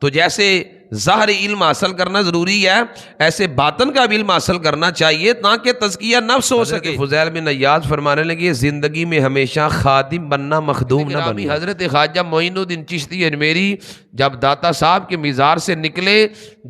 تو جیسے ظاہر علم حاصل کرنا ضروری ہے، ایسے باطن کا بھی علم حاصل کرنا چاہیے تاکہ تزکیہ نفس ہو سکے۔ فضیل بن عیاض فرمانے لگے زندگی میں ہمیشہ خادم بننا، مخدوم نہ بننا۔ حضرت خواجہ معین الدین چشتی اجمیری جب داتا صاحب کے مزار سے نکلے،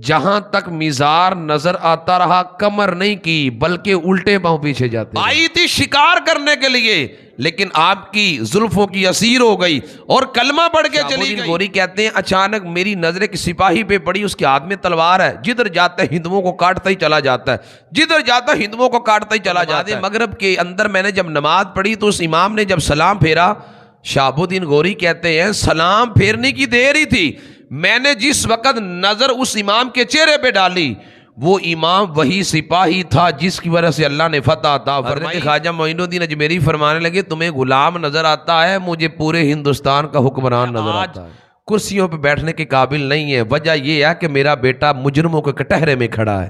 جہاں تک مزار نظر آتا رہا کمر نہیں کی بلکہ الٹے پاؤں پیچھے جاتے آئی تھی شکار کرنے کے لیے، لیکن آپ کی زلفوں کی اسیر ہو گئی اور کلمہ پڑھ کے چلی گئی۔ گوری کہتے ہیں اچانک میری نظر ایک سپاہی پہ پڑی، اس کے ہاتھ میں تلوار ہے، جدھر جاتا ہے ہندوؤں کو کاٹتا ہی چلا جاتا ہے، جدھر جاتا ہے ہندوؤں کو کاٹتا ہی چلا جاتا ہے۔ مغرب کے اندر میں نے جب نماز پڑھی تو اس امام نے جب سلام پھیرا، شہاب الدین گوری کہتے ہیں سلام پھیرنے کی دیر ہی تھی، میں نے جس وقت نظر اس امام کے چہرے پہ ڈالی وہ امام وہی سپاہی تھا جس کی وجہ سے اللہ نے فتح عطا فرمائی۔ خواجہ معین الدین اجمیری فرمانے لگے تمہیں غلام نظر آتا ہے، مجھے پورے ہندوستان کا حکمران نظر آتا ہے۔ کرسیوں پہ بیٹھنے کے قابل نہیں ہے، وجہ یہ ہے کہ میرا بیٹا مجرموں کے کٹہرے میں کھڑا ہے۔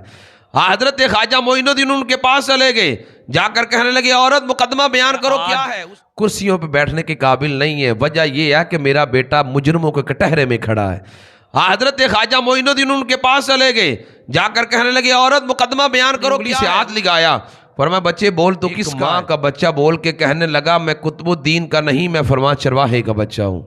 حضرت خواجہ معین الدین ان کے پاس چلے گئے، جا کر کہنے لگے عورت مقدمہ بیان کرو کیا ہے۔ کرسیوں پہ بیٹھنے کے قابل نہیں ہے، وجہ یہ ہے کہ میرا بیٹا مجرموں کے کٹہرے میں کھڑا ہے۔ حضرت خواجہ معین الدین ان کے پاس چلے گئے، جا کر کہنے لگے عورت مقدمہ بیان کرو کیا ہے۔ ہاتھ لگایا، فرمایا بچے بول تو کس ماں کا بچہ بول کے کہنے لگا میں قطب الدین کا نہیں، میں فرما چرواہے کا بچہ ہوں۔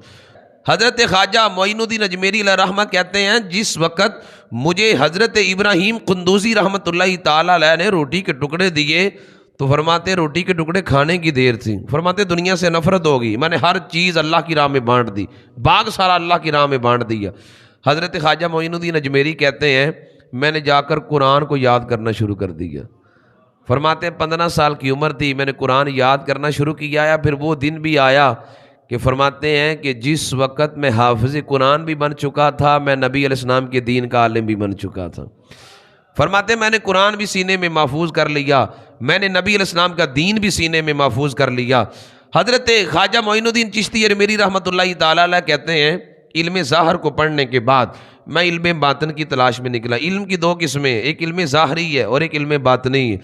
حضرت خواجہ معین الدین اجمیری علیہ رحمہ کہتے ہیں جس وقت مجھے حضرت ابراہیم قندوزی رحمۃ اللہ تعالیٰ علیہ نے روٹی کے ٹکڑے دیے تو فرماتے روٹی کے ٹکڑے کھانے کی دیر تھی، فرماتے دنیا سے نفرت ہوگی، میں نے ہر چیز اللہ کی راہ میں بانٹ دی، باغ سارا اللہ کی راہ میں بانٹ دیا۔ حضرت خواجہ معین الدین اجمیری کہتے ہیں میں نے جا کر قرآن کو یاد کرنا شروع کر دیا، فرماتے ہیں 15 سال کی عمر تھی، میں نے قرآن یاد کرنا شروع کیا ہے۔ پھر وہ دن بھی آیا کہ فرماتے ہیں کہ جس وقت میں حافظ قرآن بھی بن چکا تھا، میں نبی علیہ السلام کے دین کا عالم بھی بن چکا تھا۔ فرماتے ہیں میں نے قرآن بھی سینے میں محفوظ کر لیا، میں نے نبی علیہ السلام کا دین بھی سینے میں محفوظ کر لیا۔ حضرت خواجہ معین الدین چشتی اجمیری رحمۃ اللہ تعالیٰ علیہ کہتے ہیں علم ظاہر کو پڑھنے کے بعد میں علم باطن کی تلاش میں نکلا۔ علم کی 2 قسمیں، ایک علم ظاہری ہے اور ایک علم باطنی ہے۔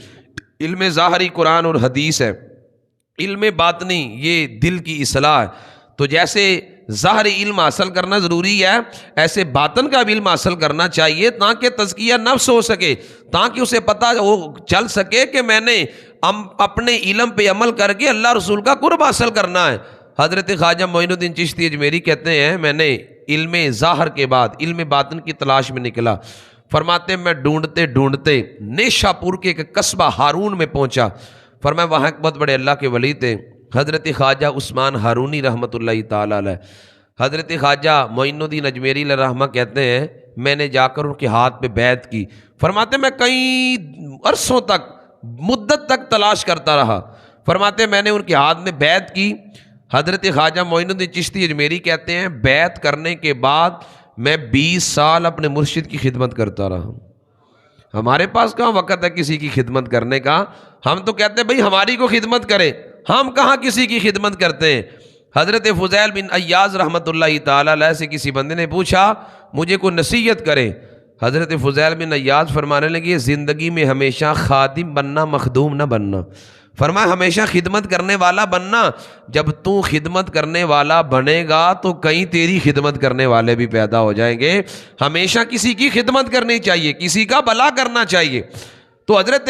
علم ظاہری قرآن اور حدیث ہے، علم باطنی یہ دل کی اصلاح ہے۔ تو جیسے ظاہری علم حاصل کرنا ضروری ہے، ایسے باطن کا بھی علم حاصل کرنا چاہیے تاکہ تزکیہ نفس ہو سکے، تاکہ اسے پتہ چل سکے کہ میں نے اپنے علم پہ عمل کر کے اللہ رسول کا قرب حاصل کرنا ہے۔ حضرت خواجہ معین الدین چشتی اجمیری کہتے ہیں میں نے علم ظاہر کے بعد علم باطن کی تلاش میں نکلا، فرماتے میں ڈھونڈتے ڈھونڈتے نیشا پور کے ایک قصبہ ہارون میں پہنچا، فرمایا وہاں ایک بہت بڑے اللہ کے ولی تھے حضرت خواجہ عثمان ہارونی رحمۃ اللہ تعالیٰ علیہ۔ حضرت خواجہ معین الدین اجمیری علیہ رحمہ کہتے ہیں میں نے جا کر ان کے ہاتھ پہ بیعت کی، فرماتے میں کئی عرصوں تک مدت تک تلاش کرتا رہا، فرماتے میں نے ان کے ہاتھ میں بیعت کی۔ حضرت خواجہ معین الدین چشتی اجمیری کہتے ہیں بیعت کرنے کے بعد میں 20 سال اپنے مرشد کی خدمت کرتا رہا ہوں۔ ہمارے پاس کہاں وقت ہے کسی کی خدمت کرنے کا، ہم تو کہتے ہیں بھائی ہماری کو خدمت کرے، ہم کہاں کسی کی خدمت کرتے ہیں۔ حضرت فضیل بن عیاض رحمۃ اللہ تعالیٰ علیہ سے کسی بندے نے پوچھا مجھے کوئی نصیحت کرے، حضرت فضیل بن عیاض فرمانے لگے زندگی میں ہمیشہ خادم بننا، مخدوم نہ بننا، فرمایا ہمیشہ خدمت کرنے والا بننا، جب تو خدمت کرنے والا بنے گا تو کئی تیری خدمت کرنے والے بھی پیدا ہو جائیں گے، ہمیشہ کسی کی خدمت کرنی چاہیے، کسی کا بھلا کرنا چاہیے۔ تو حضرت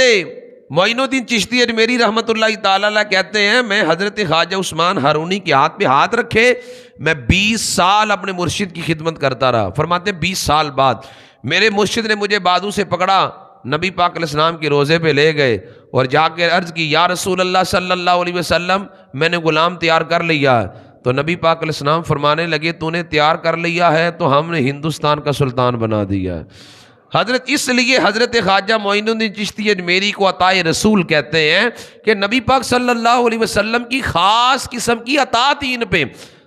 معین الدین چشتی اجمیری رحمۃ اللہ تعالیٰ علیہ کہتے ہیں میں حضرت خواجہ عثمان ہارونی کے ہاتھ پہ ہاتھ رکھے میں 20 سال اپنے مرشد کی خدمت کرتا رہا، فرماتے 20 سال بعد میرے مرشد نے مجھے بازو سے پکڑا، نبی پاک علیہ السلام کے روزے پہ لے گئے اور جا کے عرض کی یا رسول اللہ صلی اللہ علیہ وسلم میں نے غلام تیار کر لیا ہے، تو نبی پاک علیہ السلام فرمانے لگے تو نے تیار کر لیا ہے تو ہم نے ہندوستان کا سلطان بنا دیا ہے۔ حضرت اس لیے حضرت خواجہ معین الدین چشتی اجمیری کو عطائے رسول کہتے ہیں کہ نبی پاک صلی اللہ علیہ وسلم کی خاص قسم کی عطا تھی ان پہ۔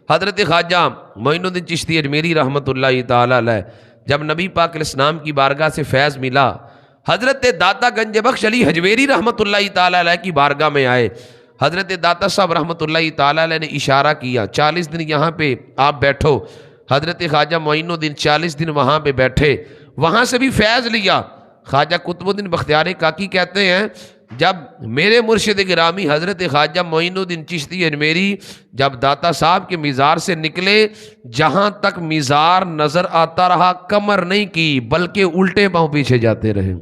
حضرت خواجہ معین الدین چشتی اجمیری رحمۃ اللہ تعالیٰ علیہ جب نبی پاک علیہ السلام کی بارگاہ سے فیض ملا، حضرت داتا گنج بخش علی حجویری رحمۃ اللہ تعالیٰ علیہ کی بارگاہ میں آئے، حضرت داتا صاحب رحمۃ اللہ تعالیٰ علیہ نے اشارہ کیا 40 دن یہاں پہ آپ بیٹھو، حضرت خواجہ معین الدین 40 دن وہاں پہ بیٹھے، وہاں سے بھی فیض لیا۔ خواجہ قطب الدین بختیار کاکی کہتے ہیں جب میرے مرشد گرامی حضرت خواجہ معین الدین چشتی اجمیری جب داتا صاحب کے مزار سے نکلے، جہاں تک مزار نظر آتا رہا کمر نہیں کی بلکہ الٹے پاؤں پیچھے جاتے رہے۔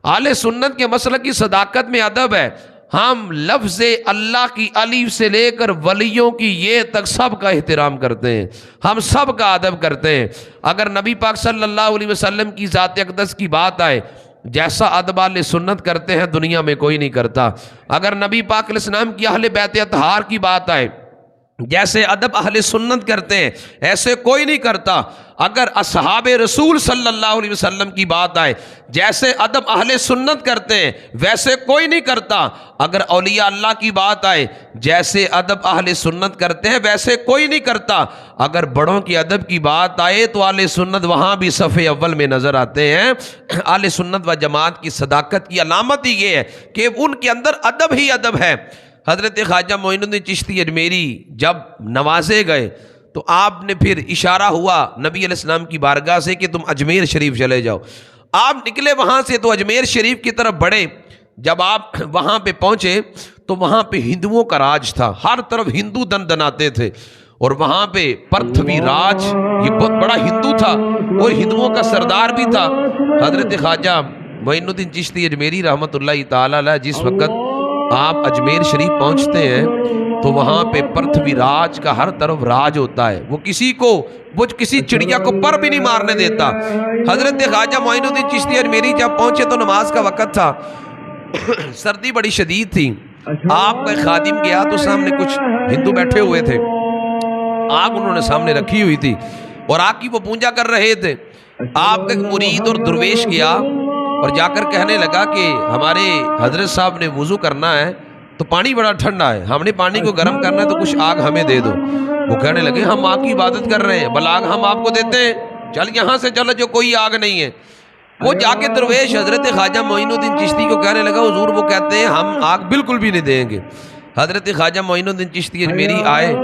اہل سنت کے مسلک کی صداقت میں ادب ہے، ہم لفظ اللہ کی الف سے لے کر ولیوں کی یہ تک سب کا احترام کرتے ہیں، ہم سب کا ادب کرتے ہیں۔ اگر نبی پاک صلی اللہ علیہ وسلم کی ذات اقدس کی بات آئے، جیسا ادب اہل سنت کرتے ہیں دنیا میں کوئی نہیں کرتا۔ اگر نبی پاک علیہ السلام کی اہل بیت اطہار کی بات آئے، جیسے ادب اہل سنت کرتے ہیں ایسے کوئی نہیں کرتا۔ اگر اصحاب رسول صلی اللہ علیہ وسلم کی بات آئے، جیسے ادب اہل سنت کرتے ہیں ویسے کوئی نہیں کرتا۔ اگر اولیاء اللہ کی بات آئے، جیسے ادب اہل سنت کرتے ہیں ویسے کوئی نہیں کرتا۔ اگر بڑوں کی ادب کی بات آئے تو اہل سنت وہاں بھی صف اول میں نظر آتے ہیں۔ اہل سنت و جماعت کی صداقت کی علامت ہی یہ ہے کہ ان کے اندر ادب ہی ادب ہے۔ حضرت خواجہ معین الدین چشتی اجمیری جب نوازے گئے تو آپ نے پھر اشارہ ہوا نبی علیہ السلام کی بارگاہ سے کہ تم اجمیر شریف چلے جاؤ۔ آپ نکلے وہاں سے تو اجمیر شریف کی طرف بڑھے۔ جب آپ وہاں پہ پہنچے تو وہاں پہ ہندوؤں کا راج تھا، ہر طرف ہندو دن دناتے تھے، اور وہاں پہ پرتھوی راج یہ بہت بڑا ہندو تھا اور ہندوؤں کا سردار بھی تھا۔ حضرت خواجہ معین الدین چشتی اجمیری رحمۃ اللہ تعالی علیہ جس وقت آپ اجمیر شریف پہنچتے ہیں تو وہاں پہ پرتھوی راج کا ہر طرف راج ہوتا ہے، وہ کسی چڑیا کو پر بھی نہیں مارنے دیتا۔ حضرت خواجہ معین الدین چشتی اجمیری جب پہنچے تو نماز کا وقت تھا، سردی بڑی شدید تھی۔ آپ کا خادم گیا تو سامنے کچھ ہندو بیٹھے ہوئے تھے، آگ انہوں نے سامنے رکھی ہوئی تھی اور آگ کی وہ پونجا کر رہے تھے۔ آپ کا ایک مرید اور درویش گیا اور جا کر کہنے لگا کہ ہمارے حضرت صاحب نے وضو کرنا ہے تو پانی بڑا ٹھنڈا ہے، ہم نے پانی کو گرم کرنا ہے تو کچھ آگ ہمیں دے دو۔ وہ کہنے لگے ہم آگ کی عبادت کر رہے ہیں، بل آگ ہم آپ کو دیتے ہیں، چل یہاں سے چلو جو کوئی آگ نہیں ہے۔ وہ جا کے درویش حضرت خواجہ معین الدین چشتی کو کہنے لگا حضور وہ کہتے ہیں ہم آگ بالکل بھی نہیں دیں گے۔ حضرت خواجہ معین الدین چشتی اجمیری آئے،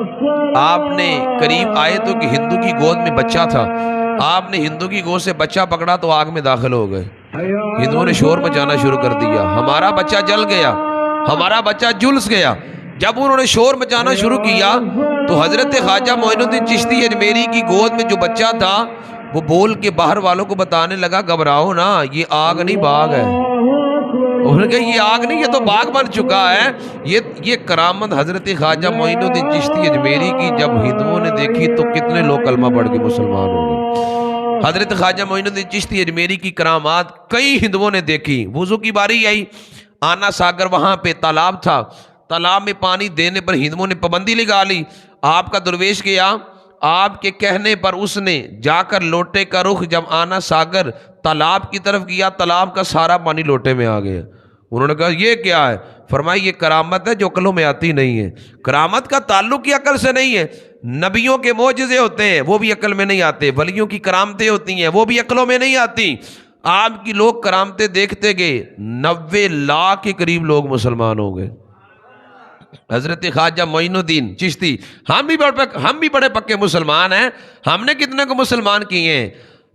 آپ نے قریب آئے تو کہ ہندو کی گود میں بچہ تھا، آپ نے ہندو کی گود سے بچہ پکڑا تو آگ میں داخل ہو گئے۔ ہندوؤں نے شور مچانا شروع کر دیا، ہمارا بچہ جل گیا، ہمارا بچہ جلس گیا۔ جب انہوں نے شور مچانا شروع کیا تو حضرت خواجہ معین الدین چشتی اجمیری کی گود میں جو بچہ تھا وہ بول کے باہر والوں کو بتانے لگا گھبراؤ نا، یہ آگ نہیں باغ ہے۔ انہوں نے کہا یہ آگ نہیں، یہ تو باغ بن چکا ہے۔ یہ کرامت حضرت خواجہ معین الدین چشتی اجمیری کی جب ہندوؤں نے دیکھی تو کتنے لوگ کلمہ پڑھ کے مسلمان ہو گئے۔ حضرت خواجہ معین الدین چشتی اجمیری کی کرامات کئی ہندوؤں نے دیکھی۔ وضو کی باری آئی، آنا ساگر وہاں پہ تالاب تھا، تالاب میں پانی دینے پر ہندوؤں نے پابندی لگا لی۔ آپ کا درویش گیا، آپ کے کہنے پر اس نے جا کر لوٹے کا رخ جب آنا ساگر تالاب کی طرف کیا، تالاب کا سارا پانی لوٹے میں آ گیا۔ انہوں نے کہا یہ کیا ہے؟ فرمایا یہ کرامت ہے جو عقلوں میں آتی نہیں ہے۔ کرامت کا تعلق ہی عقل سے نہیں ہے۔ نبیوں کے معجزے ہوتے ہیں وہ بھی عقل میں نہیں آتے، ولیوں کی کرامتیں ہوتی ہیں وہ بھی عقلوں میں نہیں آتی۔ آپ کی لوگ کرامتیں دیکھتے گئے، 90 لاکھ کے قریب لوگ مسلمان ہو گئے۔ حضرت خواجہ معین الدین چشتی ہم بھی بڑے پکے مسلمان ہیں، ہم نے کتنے کو مسلمان کیے ہیں؟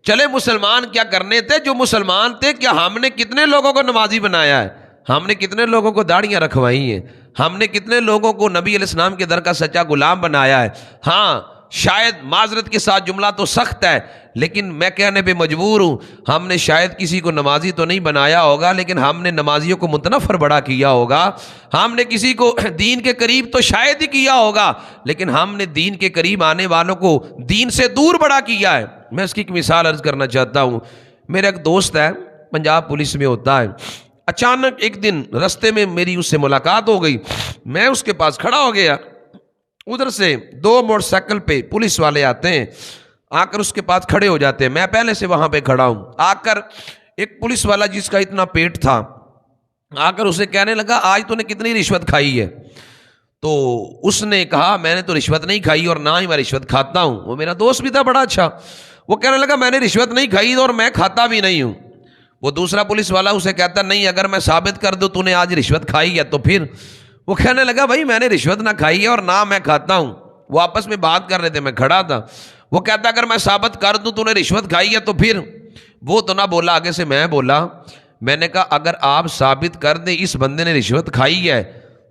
چلے مسلمان کیا کرنے تھے؟ جو مسلمان تھے کیا ہم نے کتنے لوگوں کو نمازی بنایا ہے؟ ہم نے کتنے لوگوں کو داڑیاں رکھوائی ہیں؟ ہم نے کتنے لوگوں کو نبی علیہ السلام کے در کا سچا غلام بنایا ہے؟ ہاں شاید معذرت کے ساتھ جملہ تو سخت ہے لیکن میں کہنے پہ مجبور ہوں، ہم نے شاید کسی کو نمازی تو نہیں بنایا ہوگا لیکن ہم نے نمازیوں کو متنفر بڑا کیا ہوگا۔ ہم نے کسی کو دین کے قریب تو شاید ہی کیا ہوگا لیکن ہم نے دین کے قریب آنے والوں کو دین سے دور بڑا کیا ہے۔ میں اس کی ایک مثال عرض کرنا چاہتا ہوں۔ میرا ایک دوست ہے، پنجاب پولیس میں ہوتا ہے، اچانک ایک دن رستے میں میری اس سے ملاقات ہو گئی، میں اس کے پاس کھڑا ہو گیا، ادھر سے 2 موٹر سائیکل پہ پولیس والے آتے ہیں، آ کر اس کے پاس کھڑے ہو جاتے ہیں، میں پہلے سے وہاں پہ کھڑا ہوں۔ آ کر ایک پولیس والا جس کا اتنا پیٹ تھا آ کر اسے کہنے لگا آج تو نے کتنی رشوت کھائی ہے؟ تو اس نے کہا میں نے تو رشوت نہیں کھائی اور نہ ہی میں رشوت کھاتا ہوں۔ وہ میرا دوست بھی تھا بڑا اچھا، وہ کہنے لگا میں نے رشوت نہیں کھائی اور میں کھاتا بھی نہیں ہوں۔ وہ دوسرا پولیس والا اسے کہتا نہیں اگر میں ثابت کر دوں تو نے آج رشوت کھائی ہے تو پھر؟ وہ کہنے لگا بھائی میں نے رشوت نہ کھائی ہے اور نہ میں کھاتا ہوں۔ وہ آپس میں بات کر رہے تھے، میں کھڑا تھا۔ وہ کہتا اگر میں ثابت کر دوں تو نے رشوت کھائی ہے تو پھر؟ وہ تو نہ بولا، آگے سے میں بولا، میں نے کہا اگر آپ ثابت کر دیں اس بندے نے رشوت کھائی ہے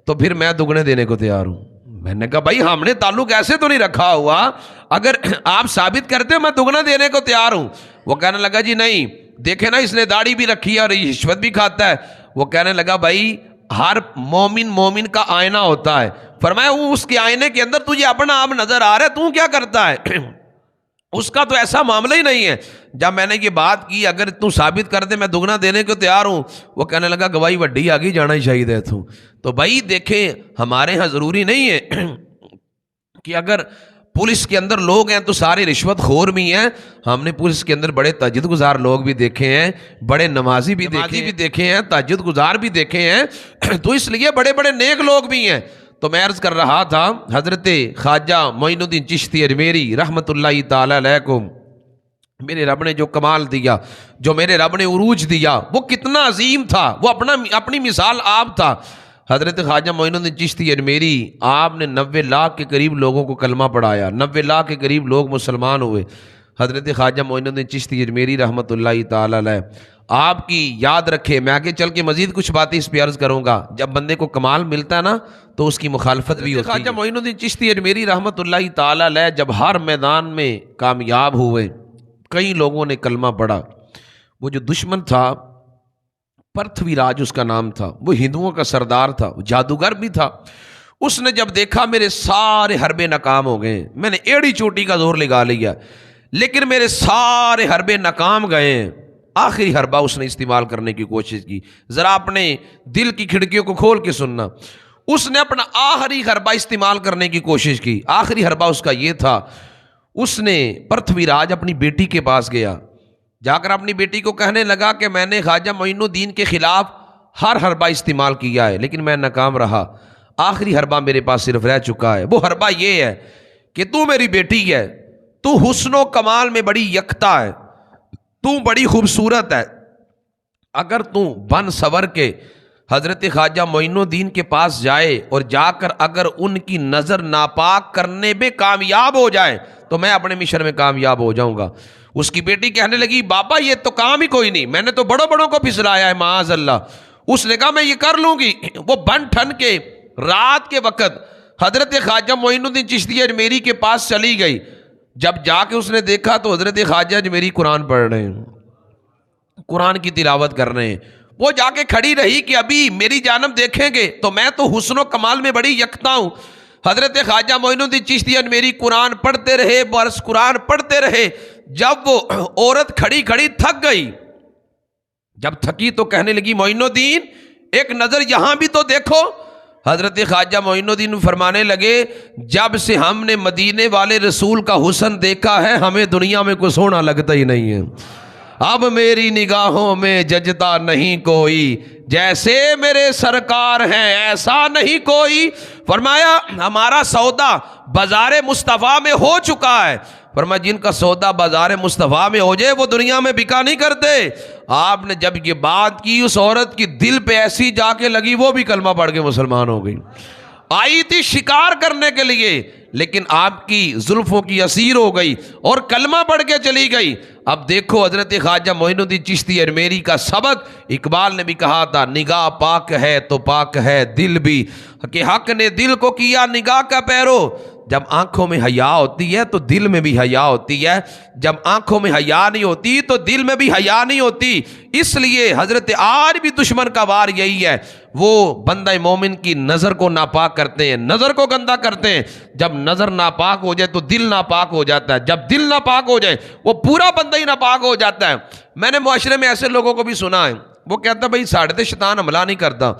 تو پھر میں دگنے دینے کو تیار ہوں۔ میں نے کہا بھائی ہم نے تعلق ایسے تو نہیں رکھا ہوا، اگر آپ ثابت کرتے ہو میں دگنا دینے کو تیار ہوں۔ وہ کہنے لگا جی نہیں، دیکھیں نا اس نے داڑھی بھی رکھی ہے اور رشوت بھی کھاتا ہے۔ وہ کہنے لگا بھائی ہر مومن کا آئینہ ہوتا ہے۔ فرمایا وہ اس کے آئینے کے اندر تجھے اپنا آپ نظر آ رہا ہے، تو کیا کرتا ہے؟ اس کا تو ایسا معاملہ ہی نہیں ہے۔ جب میں نے یہ بات کی اگر تو ثابت کر دے میں دگنا دینے کو تیار ہوں، وہ کہنے لگا گواہی وڈی آگے جانا ہی چاہیے تو بھائی دیکھیں ہمارے ہاں ضروری نہیں ہے کہ اگر پولیس کے اندر لوگ ہیں تو سارے رشوت خور بھی ہیں۔ ہم نے پولیس کے اندر بڑے تہجد گزار لوگ بھی دیکھے ہیں، بڑے نمازی بھی دیکھے ہیں، تہجد گزار بھی دیکھے ہیں، تو اس لیے بڑے بڑے نیک لوگ بھی ہیں۔ تو میں عرض کر رہا تھا حضرت خواجہ معین الدین چشتی اجمیری رحمۃ اللہ تعالی علیہ کو میرے رب نے جو کمال دیا، جو میرے رب نے عروج دیا، وہ کتنا عظیم تھا، وہ اپنی مثال آپ تھا۔ حضرت خواجہ معین الدین چشتی اجمیری آپ نے 90 لاکھ کے قریب لوگوں کو کلمہ پڑھایا، 90 لاکھ کے قریب لوگ مسلمان ہوئے۔ حضرت خواجہ معین الدین چشتی اجمیری رحمۃ اللہ تعالی علیہ آپ کی یاد رکھے، میں آگے چل کے مزید کچھ باتیں اس پہ عرض کروں گا۔ جب بندے کو کمال ملتا ہے نا تو اس کی مخالفت بھی ہوتی ہے۔ خواجہ معین الدین چشتی اجمیری رحمۃ اللہ تعالی علیہ جب ہر میدان میں کامیاب ہوئے، کئی لوگوں نے کلمہ پڑھا۔ وہ جو دشمن تھا پرتھوی راج اس کا نام تھا، وہ ہندوؤں کا سردار تھا، وہ جادوگر بھی تھا۔ اس نے جب دیکھا میرے سارے حربے ناکام ہو گئے، میں نے ایڑی چوٹی کا زور لگا لیا لیکن میرے سارے حربے ناکام گئے، آخری حربہ اس نے استعمال کرنے کی کوشش کی۔ ذرا اپنے دل کی کھڑکیوں کو کھول کے سننا، اس نے اپنا آخری حربہ استعمال کرنے کی کوشش کی۔ آخری حربہ اس کا یہ تھا، اس نے پرتھوی راج اپنی بیٹی کے پاس گیا، جا کر اپنی بیٹی کو کہنے لگا کہ میں نے خواجہ معین الدین کے خلاف ہر حربہ استعمال کیا ہے لیکن میں ناکام رہا، آخری حربہ میرے پاس صرف رہ چکا ہے۔ وہ حربہ یہ ہے کہ تو میری بیٹی ہے، تو حسن و کمال میں بڑی یکتا ہے، تو بڑی خوبصورت ہے، اگر تو بن سور کے حضرت خواجہ معین الدین کے پاس جائے اور جا کر اگر ان کی نظر ناپاک کرنے میں کامیاب ہو جائے تو میں اپنے مشن میں کامیاب ہو جاؤں گا۔ اس کی بیٹی کہنے لگی بابا یہ تو کام ہی کوئی نہیں، میں نے تو بڑوں بڑوں کو پھسلایا ہے معاذ اللہ۔ اس نے کہا میں یہ کر لوں گی۔ وہ بن ٹھن کے رات کے وقت حضرت خواجہ معین الدین چشتی اجمیری کے پاس چلی گئی۔ جب جا کے اس نے دیکھا تو حضرت خواجہ اجمیری قرآن پڑھ رہے ہیں، قرآن کی تلاوت کر رہے ہیں۔ وہ جا کے کھڑی رہی کہ ابھی میری جانب دیکھیں گے تو میں تو حسن و کمال میں بڑی یکتا ہوں۔ حضرت خواجہ معین الدین چشتی اجمیری قرآن پڑھتے رہے، برس قرآن پڑھتے رہے۔ جب وہ عورت کھڑی کھڑی تھک گئی، جب تھکی تو کہنے لگی معین الدین ایک نظر یہاں بھی تو دیکھو۔ حضرت خواجہ معین الدین فرمانے لگے جب سے ہم نے مدینے والے رسول کا حسن دیکھا ہے ہمیں دنیا میں کوئی سونا لگتا ہی نہیں ہے، اب میری نگاہوں میں ججتا نہیں کوئی، جیسے میرے سرکار ہیں ایسا نہیں کوئی۔ فرمایا ہمارا سودا بازار مصطفیٰ میں ہو چکا ہے۔ فرمایا جن کا سودا بازار مصطفیٰ میں ہو جائے وہ دنیا میں بکا نہیں کرتے۔ آپ نے جب یہ بات کی اس عورت کی دل پہ ایسی جا کے لگی، وہ بھی کلمہ پڑھ کے مسلمان ہو گئی۔ آئی تھی شکار کرنے کے لیے لیکن آپ کی زلفوں کی اسیر ہو گئی اور کلمہ پڑھ کے چلی گئی۔ اب دیکھو حضرت خواجہ معین الدین چشتی اجمیری کا سبق، اقبال نے بھی کہا تھا نگاہ پاک ہے تو پاک ہے دل بھی، کہ حق نے دل کو کیا نگاہ کا پیرو۔ جب آنکھوں میں حیا ہوتی ہے تو دل میں بھی حیا ہوتی ہے، جب آنکھوں میں حیا نہیں ہوتی تو دل میں بھی حیا نہیں ہوتی۔ اس لیے حضرت آج بھی دشمن کا وار یہی ہے، وہ بندہ مومن کی نظر کو ناپاک کرتے ہیں، نظر کو گندا کرتے ہیں۔ جب نظر ناپاک ہو جائے تو دل ناپاک ہو جاتا ہے، جب دل ناپاک ہو جائے وہ پورا بندہ ہی ناپاک ہو جاتا ہے۔ میں نے معاشرے میں ایسے لوگوں کو بھی سنا ہے، وہ کہتا ہے بھائی ساڑھے تے شیطان حملہ نہیں کرتا،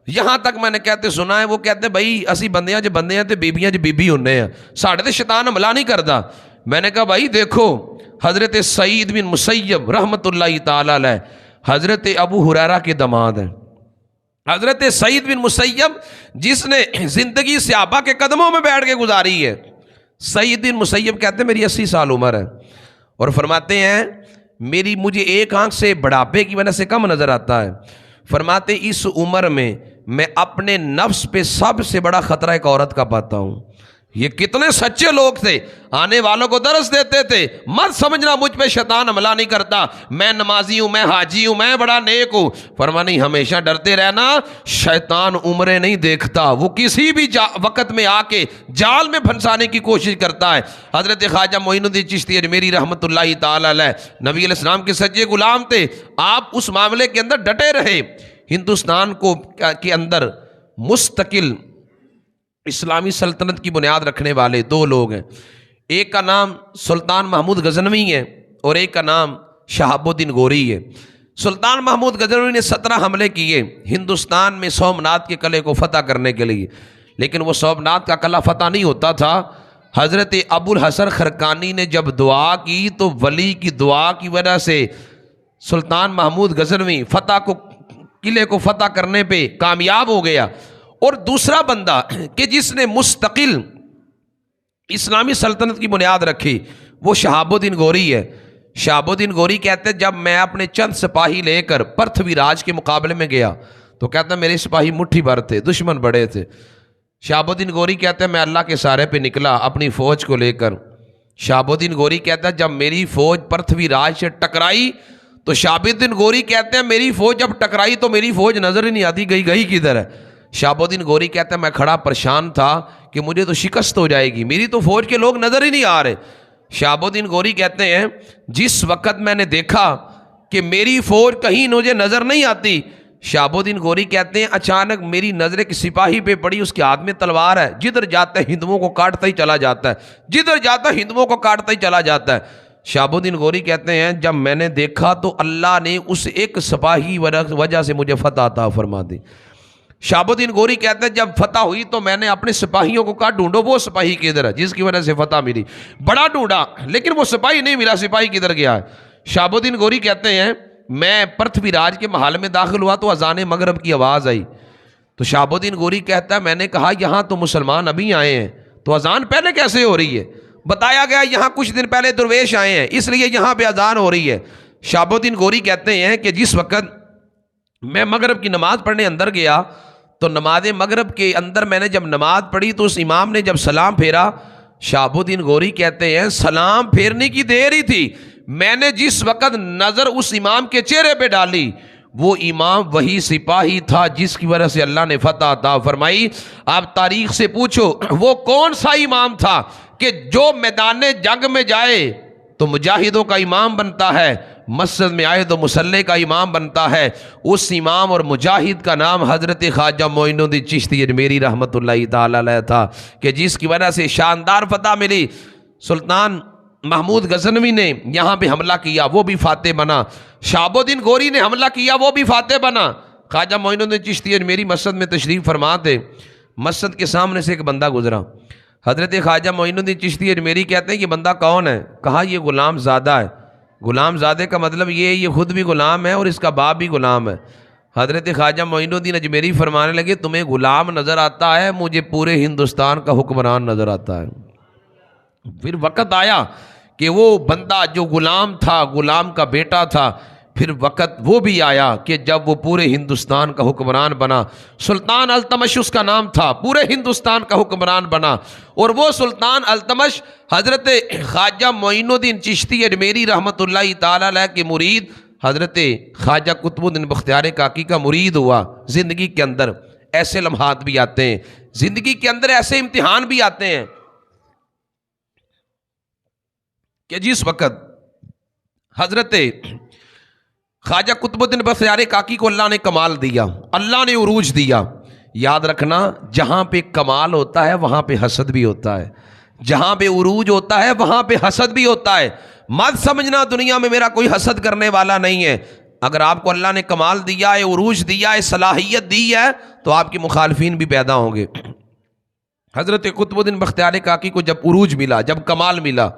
یہاں تک میں نے کہتے سنا ہے وہ کہتے بھائی اسی بندیاں جو بندے ہیں تے بیبیاں جو بیبی ہونے ہیں، ساڑھے تے شیطان حملہ نہیں کرتا۔ میں نے کہا بھائی دیکھو حضرت سعید بن مسیب رحمۃ اللہ تعالی علیہ حضرت ابو ہریرہ کے داماد ہیں۔ حضرت سعید بن مسیب جس نے زندگی صحابہ کے قدموں میں بیٹھ کے گزاری ہے، سعید بن مسیب کہتے ہیں میری 80 سال عمر ہے اور فرماتے ہیں مجھے ایک آنکھ سے بڑھاپے کی وجہ سے کم نظر آتا ہے۔ فرماتے اس عمر میں میں اپنے نفس پہ سب سے بڑا خطرہ ایک عورت کا پاتا ہوں، یہ کتنے سچے لوگ تھے، آنے والوں کو درس دیتے تھے، مت سمجھنا مجھ پہ شیطان حملہ نہیں کرتا، میں نمازی ہوں، میں حاجی ہوں، میں بڑا نیک ہوں۔ فرمایا نہیں، ہمیشہ ڈرتے رہنا، شیطان عمریں نہیں دیکھتا، وہ کسی بھی وقت میں آ کے جال میں پھنسانے کی کوشش کرتا ہے۔ حضرت خواجہ معین الدین چشتی اجمیری رحمۃ اللہ تعالی علیہ نبی علیہ السلام کے سچے غلام تھے، آپ اس معاملے کے اندر ڈٹے رہے۔ ہندوستان کے اندر مستقل اسلامی سلطنت کی بنیاد رکھنے والے دو لوگ ہیں، ایک کا نام سلطان محمود غزنوی ہے اور ایک کا نام شہاب الدین گوری ہے۔ سلطان محمود غزنوی نے 17 حملے کیے ہندوستان میں سومناتھ کے قلعے کو فتح کرنے کے لیے، لیکن وہ سومناتھ کا قلعہ فتح نہیں ہوتا تھا۔ حضرت ابو الحسن خرقانی نے جب دعا کی تو ولی کی دعا کی وجہ سے سلطان محمود غزنوی قلعے کو فتح کرنے پہ کامیاب ہو گیا۔ اور دوسرا بندہ کہ جس نے مستقل اسلامی سلطنت کی بنیاد رکھی وہ شہاب الدین گوری ہے۔ شہاب الدین گوری کہتے ہیں جب میں اپنے چند سپاہی لے کر پرتھوی راج کے مقابلے میں گیا تو کہتا ہے میرے سپاہی مٹھی بھر تھے، دشمن بڑے تھے۔ شہاب الدین گوری کہتے ہیں میں اللہ کے سہارے پہ نکلا اپنی فوج کو لے کر۔ شہاب الدین گوری کہتا ہے جب میری فوج پرتھوی راج سے ٹکرائی تو شہاب الدین گوری کہتے ہیں میری فوج جب ٹکرائی تو میری فوج نظر ہی نہیں آتی گئی کدھر ہے۔ شہاب الدین گوری کہتا ہے میں کھڑا پریشان تھا کہ مجھے تو شکست ہو جائے گی، میری تو فوج کے لوگ نظر ہی نہیں آ رہے۔ شہاب الدین گوری کہتے ہیں جس وقت میں نے دیکھا کہ میری فوج کہیں مجھے نظر نہیں آتی، شہاب الدین گوری کہتے ہیں اچانک میری نظر ایک سپاہی پہ پڑی، اس کے ہاتھ میں تلوار ہے، جدھر جاتا ہے ہندوؤں کو کاٹتا ہی چلا جاتا ہے، جدھر جاتا ہے ہندوؤں کو کاٹتا ہی چلا جاتا ہے۔ شہاب الدین گوری کہتے ہیں جب میں نے دیکھا تو اللہ نے اس ایک سپاہی وجہ سے مجھے فتح عطا فرما دی۔ شہاب الدین گوری کہتے ہیں جب فتح ہوئی تو میں نے اپنے سپاہیوں کو کہا ڈھونڈو وہ سپاہی کدھر ہے جس کی وجہ سے فتح ملی، بڑا ڈھونڈا لیکن وہ سپاہی نہیں ملا، سپاہی کدھر گیا ہے۔ شہاب الدین گوری کہتے ہیں میں پرتھوی راج کے محل میں داخل ہوا تو اذان مغرب کی آواز آئی تو شہاب الدین گوری کہتا ہے میں نے کہا یہاں تو مسلمان ابھی آئے ہیں تو اذان پہلے کیسے ہو رہی ہے؟ بتایا گیا یہاں کچھ دن پہلے درویش آئے ہیں اس لیے یہاں پہ اذان ہو رہی ہے۔ شہاب الدین گوری کہتے ہیں کہ جس وقت میں مغرب کی نماز پڑھنے اندر گیا تو نماز مغرب کے اندر میں نے جب نماز پڑھی تو اس امام نے جب سلام پھیرا، شہاب الدین گوری کہتے ہیں سلام پھیرنے کی دیر ہی تھی، میں نے جس وقت نظر اس امام کے چہرے پہ ڈالی وہ امام وہی سپاہی تھا جس کی وجہ سے اللہ نے فتح عطا فرمائی۔ آپ تاریخ سے پوچھو وہ کون سا امام تھا کہ جو میدان جنگ میں جائے تو مجاہدوں کا امام بنتا ہے، مسجد میں آئے تو مصلی کا امام بنتا ہے۔ اس امام اور مجاہد کا نام حضرت خواجہ معین الدین چشتی اجمیری رحمۃ اللہ تعالی علیہ تھا کہ جس کی وجہ سے شاندار فتح ملی۔ سلطان محمود غزنوی نے یہاں پہ حملہ کیا وہ بھی فاتح بنا، شہاب الدین گوری نے حملہ کیا وہ بھی فاتح بنا۔ خواجہ معین الدین چشتی اجمیری مسجد میں تشریف فرما تھے، مسجد کے سامنے سے ایک بندہ گزرا، حضرت خواجہ معین الدین چشتی اجمیری کہتے ہیں یہ بندہ کون ہے؟ کہا یہ غلام زادہ ہے۔ غلام زادے کا مطلب یہ خود بھی غلام ہے اور اس کا باپ بھی غلام ہے۔ حضرت خواجہ معین الدین اجمیری فرمانے لگے تمہیں غلام نظر آتا ہے، مجھے پورے ہندوستان کا حکمران نظر آتا ہے۔ پھر وقت آیا کہ وہ بندہ جو غلام تھا، غلام کا بیٹا تھا، پھر وقت وہ بھی آیا کہ جب وہ پورے ہندوستان کا حکمران بنا، سلطان التمش اس کا نام تھا، پورے ہندوستان کا حکمران بنا۔ اور وہ سلطان التمش حضرت خواجہ معین الدین چشتی اجمیری رحمۃ اللہ تعالی علیہ کے مرید حضرت خواجہ قطب الدین بختیار کاکی کا مرید ہوا۔ زندگی کے اندر ایسے لمحات بھی آتے ہیں، زندگی کے اندر ایسے امتحان بھی آتے ہیں کہ جس وقت حضرت خواجہ قطب الدین بختیار کاکی کو اللہ نے کمال دیا، اللہ نے عروج دیا، یاد رکھنا جہاں پہ کمال ہوتا ہے وہاں پہ حسد بھی ہوتا ہے، جہاں پہ عروج ہوتا ہے وہاں پہ حسد بھی ہوتا ہے۔ مت سمجھنا دنیا میں میرا کوئی حسد کرنے والا نہیں ہے، اگر آپ کو اللہ نے کمال دیا ہے، عروج دیا ہے، صلاحیت دی ہے تو آپ کے مخالفین بھی پیدا ہوں گے۔ حضرت قطب الدین بختیار کاکی کو جب عروج ملا، جب کمال ملا،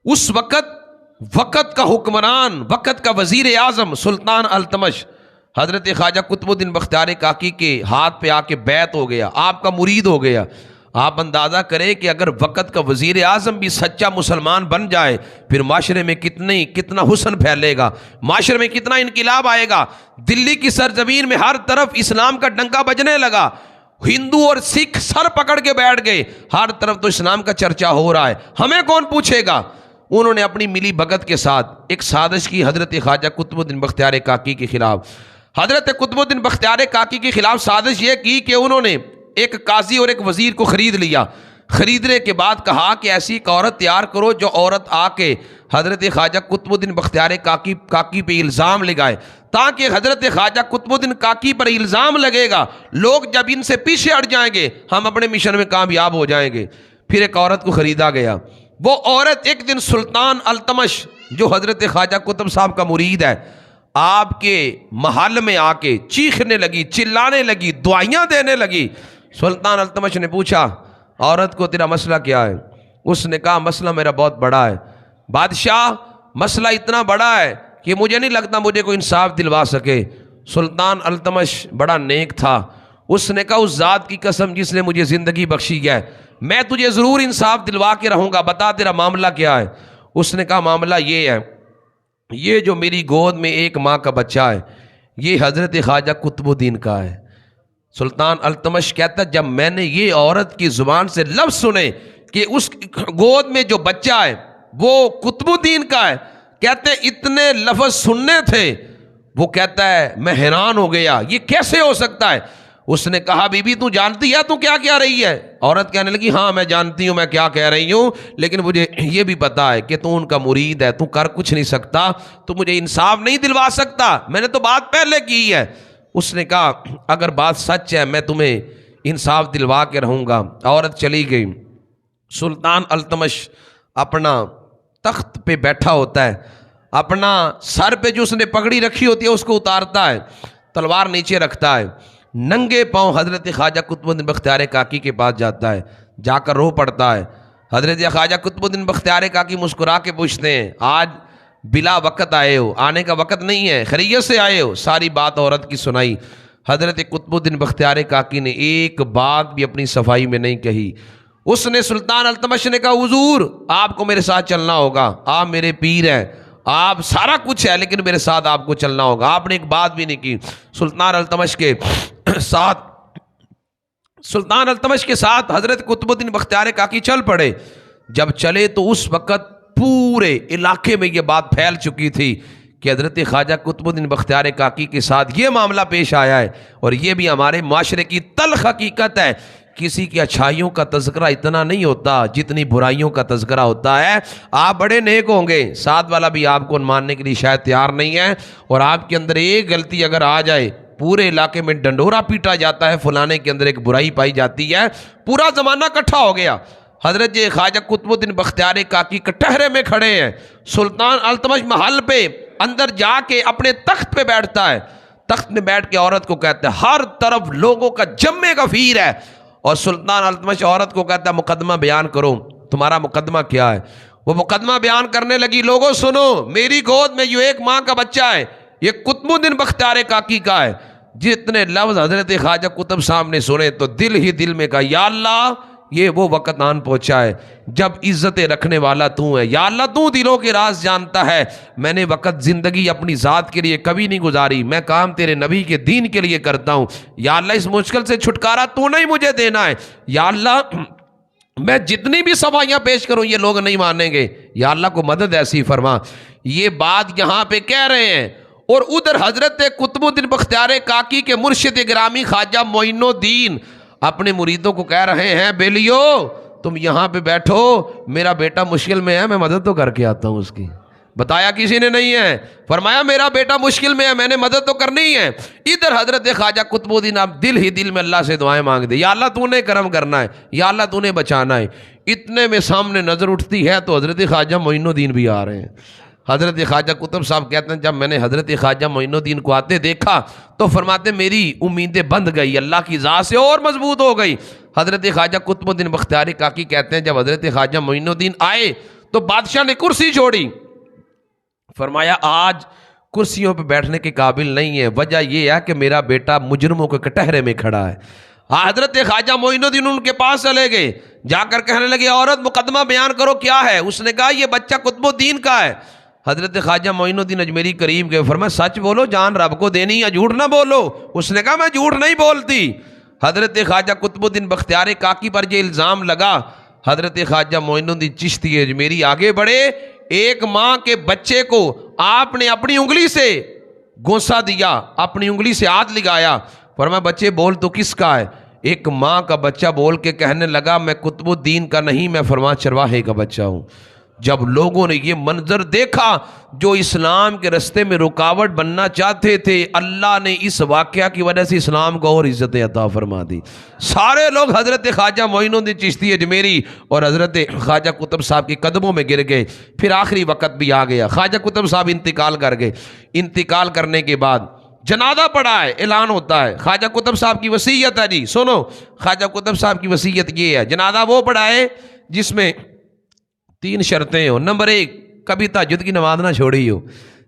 اس وقت کا حکمران، وقت کا وزیر اعظم سلطان التمش حضرت خواجہ قطب الدین بختیار کاکی کے ہاتھ پہ آ کے بیعت ہو گیا، آپ کا مرید ہو گیا۔ آپ اندازہ کریں کہ اگر وقت کا وزیر اعظم بھی سچا مسلمان بن جائے پھر معاشرے میں کتنا حسن پھیلے گا، معاشرے میں کتنا انقلاب آئے گا۔ دلی کی سرزمین میں ہر طرف اسلام کا ڈنکا بجنے لگا ہندو اور سکھ سر پکڑ کے بیٹھ گئے، ہر طرف تو اسلام کا چرچا ہو رہا ہے، ہمیں کون پوچھے گا؟ انہوں نے اپنی ملی بھگت کے ساتھ ایک سازش کی حضرت خواجہ قطب الدین بختیار کاکی کے خلاف۔ حضرت قطب الدین بختیار کاکی کے خلاف سازش یہ کی کہ انہوں نے ایک قاضی اور ایک وزیر کو خرید لیا۔ خریدنے کے بعد کہا کہ ایسی ایک عورت تیار کرو جو عورت آ کے حضرت خواجہ قطب الدین بختیار کاکی پہ الزام لگائے، تاکہ حضرت خواجہ قطب الدین کاکی پر الزام لگے گا، لوگ جب ان سے پیچھے ہٹ جائیں گے ہم اپنے مشن میں کامیاب ہو جائیں گے۔ پھر ایک عورت کو خریدا گیا، وہ عورت ایک دن سلطان التمش جو حضرت خواجہ قطب صاحب کا مرید ہے، آپ کے محل میں آ کے چیخنے لگی، چلانے لگی، دعائیاں دینے لگی۔ سلطان التمش نے پوچھا عورت کو تیرا مسئلہ کیا ہے؟ اس نے کہا مسئلہ میرا بہت بڑا ہے بادشاہ، مسئلہ اتنا بڑا ہے کہ مجھے نہیں لگتا مجھے کوئی انصاف دلوا سکے۔ سلطان التمش بڑا نیک تھا، اس نے کہا اس ذات کی قسم جس نے مجھے زندگی بخشی ہے میں تجھے ضرور انصاف دلوا کے رہوں گا، بتا تیرا معاملہ کیا ہے؟ اس نے کہا معاملہ یہ ہے، یہ جو میری گود میں ایک ماں کا بچہ ہے یہ حضرت خواجہ قطب الدین کا ہے۔ سلطان التمش کہتا جب میں نے یہ عورت کی زبان سے لفظ سنے کہ اس گود میں جو بچہ ہے وہ قطب الدین کا ہے، کہتے اتنے لفظ سننے تھے، وہ کہتا ہے میں حیران ہو گیا یہ کیسے ہو سکتا ہے؟ اس نے کہا بی بی تو جانتی ہے تو کیا کہہ رہی ہے؟ عورت کہنے لگی ہاں میں جانتی ہوں میں کیا کہہ رہی ہوں، لیکن مجھے یہ بھی پتا ہے کہ تو ان کا مرید ہے، تو کر کچھ نہیں سکتا، تو مجھے انصاف نہیں دلوا سکتا، میں نے تو بات پہلے کی ہے۔ اس نے کہا اگر بات سچ ہے میں تمہیں انصاف دلوا کے رہوں گا۔ عورت چلی گئی۔ سلطان التمش اپنا تخت پہ بیٹھا ہوتا ہے، اپنا سر پہ جو اس نے پگڑی رکھی ہوتی ہے اس کو اتارتا ہے، تلوار نیچے رکھتا ہے، ننگے پاؤں حضرت خواجہ قطب الدین بختیار کاکی کے پاس جاتا ہے، جا کر رو پڑتا ہے۔ حضرت خواجہ قطب الدین بختیار کاکی مسکرا کے پوچھتے ہیں آج بلا وقت آئے ہو، آنے کا وقت نہیں ہے، خیریت سے آئے ہو؟ ساری بات عورت کی سنائی۔ حضرت قطب الدین بختیار کاکی نے ایک بات بھی اپنی صفائی میں نہیں کہی۔ اس نے سلطان التمش نے کہا حضور آپ کو میرے ساتھ چلنا ہوگا، آپ میرے پیر ہیں، آپ سارا کچھ ہے لیکن میرے ساتھ آپ کو چلنا ہوگا۔ آپ نے ایک بات بھی نہیں کی۔ سلطان التمش کے ساتھ حضرت قطب الدین بختیار کاکی چل پڑے۔ جب چلے تو اس وقت پورے علاقے میں یہ بات پھیل چکی تھی کہ حضرت خواجہ قطب الدین بختیار کاکی کے ساتھ یہ معاملہ پیش آیا ہے، اور یہ بھی ہمارے معاشرے کی تلخ حقیقت ہے، کسی کی اچھائیوں کا تذکرہ اتنا نہیں ہوتا جتنی برائیوں کا تذکرہ ہوتا ہے۔ آپ بڑے نیک ہوں گے، ساتھ والا بھی آپ کو ماننے کے لیے شاید تیار نہیں ہے، اور آپ کے اندر ایک غلطی اگر آ جائے پورے علاقے میں ڈنڈورا پیٹا جاتا ہے، فلانے کے اندر ایک برائی پائی جاتی ہے، پورا زمانہ اکٹھا ہو گیا۔ حضرت خواجہ قطب الدین بختیار کاکی کٹہرے میں کھڑے ہیں، سلطان التمش محل پہ اندر جا کے اپنے تخت پہ بیٹھتا ہے، تخت میں بیٹھ کے عورت کو کہتا ہے ہر طرف لوگوں کا جمے غفیر ہے، اور سلطان التمش عورت کو کہتا ہے مقدمہ بیان کرو، تمہارا مقدمہ کیا ہے؟ وہ مقدمہ بیان کرنے لگی، لوگوں سنو میری گود میں یہ ایک ماں کا بچہ ہے، یہ قطب الدین بختیار کاکی کا ہے۔ جتنے لفظ حضرت خواجہ قطب صاحب نے سنے تو دل ہی دل میں کہا یا اللہ یہ وہ وقت آن پہنچا ہے جب عزت رکھنے والا تو ہے، یا اللہ تو دلوں کے راز جانتا ہے، میں نے وقت زندگی اپنی ذات کے لیے کبھی نہیں گزاری، میں کام تیرے نبی کے دین کے لیے کرتا ہوں، یا اللہ اس مشکل سے چھٹکارا تو نہیں مجھے دینا ہے، یا اللہ میں جتنی بھی صفائیاں پیش کروں یہ لوگ نہیں مانیں گے، یا اللہ کو مدد ایسی فرما۔ یہ بات یہاں پہ کہہ رہے ہیں، اور ادھر حضرت قطب الدین بختیار کاکی کے مرشد گرامی خواجہ معین الدین اپنے مریدوں کو کہہ رہے ہیں بیلیو تم یہاں پہ بیٹھو، میرا بیٹا مشکل میں ہے، میں مدد تو کر کے آتا ہوں اس کی۔ بتایا کسی نے نہیں ہے، فرمایا میرا بیٹا مشکل میں ہے، میں نے مدد تو کرنی ہے۔ ادھر حضرت خواجہ قطب الدین آپ دل ہی دل میں اللہ سے دعائیں مانگ دے، یا اللہ تو نے کرم کرنا ہے، یا اللہ تو نے بچانا ہے۔ اتنے میں سامنے نظر اٹھتی ہے تو حضرت خواجہ معین الدین بھی آ رہے ہیں۔ حضرت خواجہ قطب صاحب کہتے ہیں جب میں نے حضرت خواجہ معین الدین کو آتے دیکھا تو فرماتے میری امیدیں بند گئی، اللہ کی ذات سے اور مضبوط ہو گئی۔ حضرت خواجہ قطب الدین بختیار کاکی کہتے ہیں جب حضرت خواجہ معین الدین آئے تو بادشاہ نے کرسی چھوڑی، فرمایا آج کرسیوں پہ بیٹھنے کے قابل نہیں ہے، وجہ یہ ہے کہ میرا بیٹا مجرموں کے کٹہرے میں کھڑا ہے۔ حضرت خواجہ معین الدین ان کے پاس چلے گئے، جا کر کہنے لگے عورت مقدمہ بیان کرو کیا ہے؟ اس نے کہا یہ بچہ قطب الدین کا ہے۔ حضرت خواجہ معین الدین اجمیری قریب گئے، فرمایا سچ بولو، جان رب کو دینی ہے، جھوٹ نہ بولو۔ اس نے کہا میں جھوٹ نہیں بولتی۔ حضرت خواجہ قطب الدین بختیار کاکی پر یہ الزام لگا، حضرت خواجہ معین الدین چشتی اجمیری آگے بڑھے، ایک ماں کے بچے کو آپ نے اپنی انگلی سے گونسا دیا، اپنی انگلی سے ہاتھ لگایا، فرمایا بچے بول تو کس کا ہے؟ ایک ماں کا بچہ بول کے کہنے لگا میں قطب الدین کا نہیں، میں فرما چرواہے کا بچہ ہوں۔ جب لوگوں نے یہ منظر دیکھا، جو اسلام کے رستے میں رکاوٹ بننا چاہتے تھے، اللہ نے اس واقعہ کی وجہ سے اسلام کو اور عزت عطا فرما دی۔ سارے لوگ حضرت خواجہ معین الدین چشتی اجمیری اور حضرت خواجہ قطب صاحب کے قدموں میں گر گئے۔ پھر آخری وقت بھی آ گیا، خواجہ قطب صاحب انتقال کر گئے۔ انتقال کرنے کے بعد جنازہ پڑا ہے، اعلان ہوتا ہے، خواجہ قطب صاحب کی وصیت ہے، جی سنو، خواجہ قطب صاحب کی وصیت یہ ہے، جنازہ وہ پڑا ہے جس میں 3 شرطیں ہو۔ نمبر 1، کبھی تہجد کی نماز نہ چھوڑی ہو۔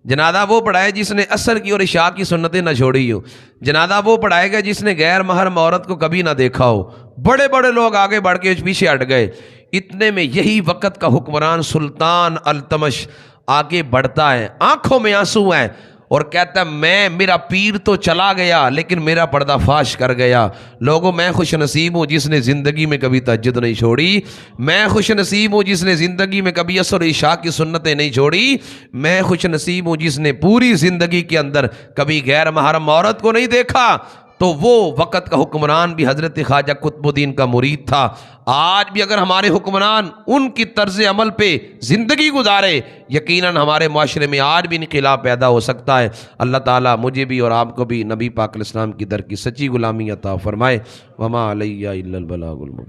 جنازہ وہ پڑھائے جس نے عصر کی اور عشاء کی سنتیں نہ چھوڑی ہو۔ جنازہ وہ پڑھائے گا جس نے غیر محرم عورت کو کبھی نہ دیکھا ہو۔ بڑے بڑے لوگ آگے بڑھ کے پیچھے ہٹ گئے۔ اتنے میں یہی وقت کا حکمران سلطان التمش آگے بڑھتا ہے، آنکھوں میں آنسو ہیں، اور کہتا ہے میرا پیر تو چلا گیا لیکن میرا پردہ فاش کر گیا۔ لوگوں میں خوش نصیب ہوں جس نے زندگی میں کبھی تہجد نہیں چھوڑی، میں خوش نصیب ہوں جس نے زندگی میں کبھی عصر و عشاء کی سنتیں نہیں چھوڑی، میں خوش نصیب ہوں جس نے پوری زندگی کے اندر کبھی غیر محرم عورت کو نہیں دیکھا۔ تو وہ وقت کا حکمران بھی حضرت خواجہ قطب الدین کا مرید تھا۔ آج بھی اگر ہمارے حکمران ان کی طرز عمل پہ زندگی گزارے، یقیناً ہمارے معاشرے میں آج بھی انقلاب پیدا ہو سکتا ہے۔ اللہ تعالیٰ مجھے بھی اور آپ کو بھی نبی پاک علیہ السلام کی در کی سچی غلامی عطا فرمائے۔ وما علیہ الا البلاغ المبین۔